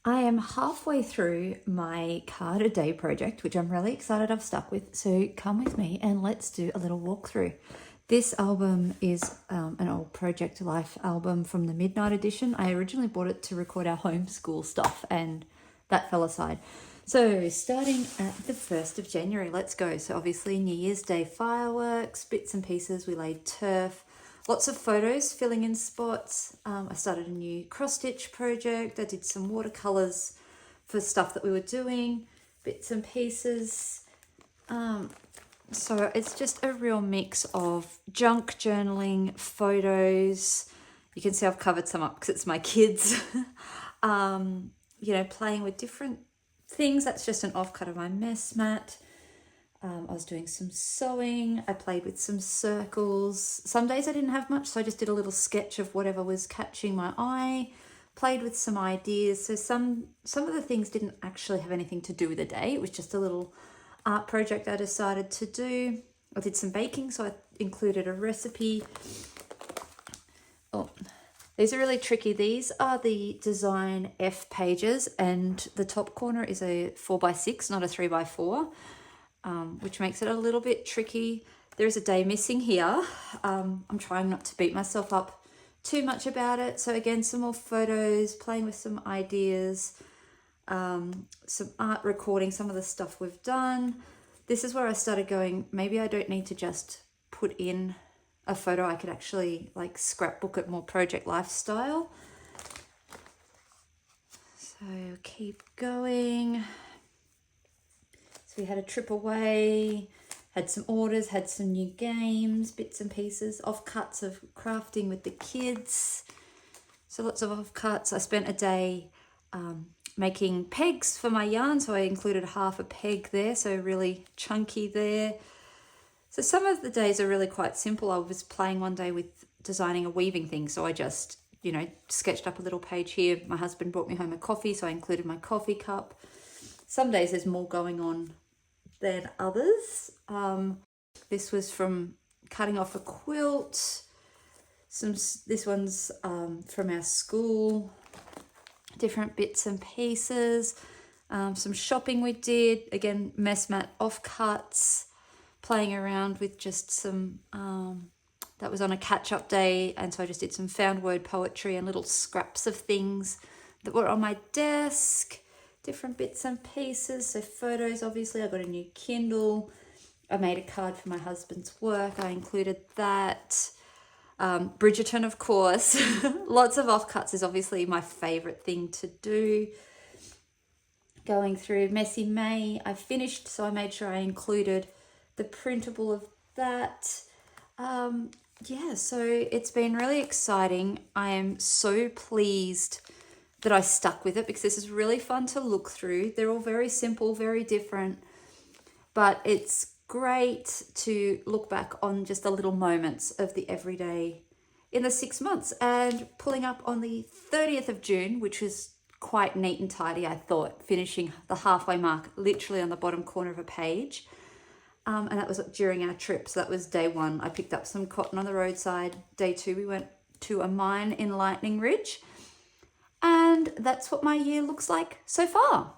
I am halfway through my card a day project, which I'm really excited I've stuck with. So come with me and let's do a little walkthrough. This album is an old Project Life album from the Midnight Edition. I originally bought it to record our homeschool stuff and that fell aside. So starting at the 1st of January, let's go. So obviously New Year's Day fireworks, bits and pieces, we laid turf. Lots of photos, filling in spots. I started a new cross-stitch project. I did some watercolors for stuff that we were doing, bits and pieces. So it's just a real mix of junk journaling, photos. You can see I've covered some up because it's my kids. Playing with different things. That's just an offcut of my mess mat. I was doing some sewing. I played with some circles. Some days I didn't have much, so I just did a little sketch of whatever was catching my eye. Played with some ideas. So some of the things didn't actually have anything to do with the day. It was just a little art project I decided to do. I did some baking, so I included a recipe. Oh, these are really tricky. These are the design F pages, and the top corner is a 4x6, not a 3x4. Which makes it a little bit tricky. There is a day missing here. I'm trying not to beat myself up too much about it. So again, some more photos, playing with some ideas, some art recording, some of the stuff we've done. This is where I started going, maybe I don't need to just put in a photo. I could actually like scrapbook it more Project Lifestyle. So keep going. We had a trip away, had some orders, had some new games, bits and pieces, offcuts of crafting with the kids. So lots of offcuts. I spent a day making pegs for my yarn, so I included half a peg there, so really chunky there. So some of the days are really quite simple. I was playing one day with designing a weaving thing, so I just, sketched up a little page here. My husband brought me home a coffee, so I included my coffee cup. Some days there's more going on than others. This was from cutting off a quilt. This one's from our school. Different bits and pieces. Some shopping we did. Again, mess mat offcuts. Playing around with just some. That was on a catch-up day, and so I just did some found word poetry and little scraps of things that were on my desk. Different bits and pieces. So photos, obviously, I got a new Kindle. I made a card for my husband's work. I included that. Bridgerton, of course. Lots of offcuts is obviously my favorite thing to do. Going through Messy May, I finished, so I made sure I included the printable of that. So it's been really exciting. I am so pleased that I stuck with it because this is really fun to look through. They're all very simple, very different, but it's great to look back on just the little moments of the everyday in the 6 months. And pulling up on the 30th of June, which was quite neat and tidy, I thought, finishing the halfway mark literally on the bottom corner of a page. And that was during our trip. So that was day 1. I picked up some cotton on the roadside. Day 2, we went to a mine in Lightning Ridge. And that's what my year looks like so far.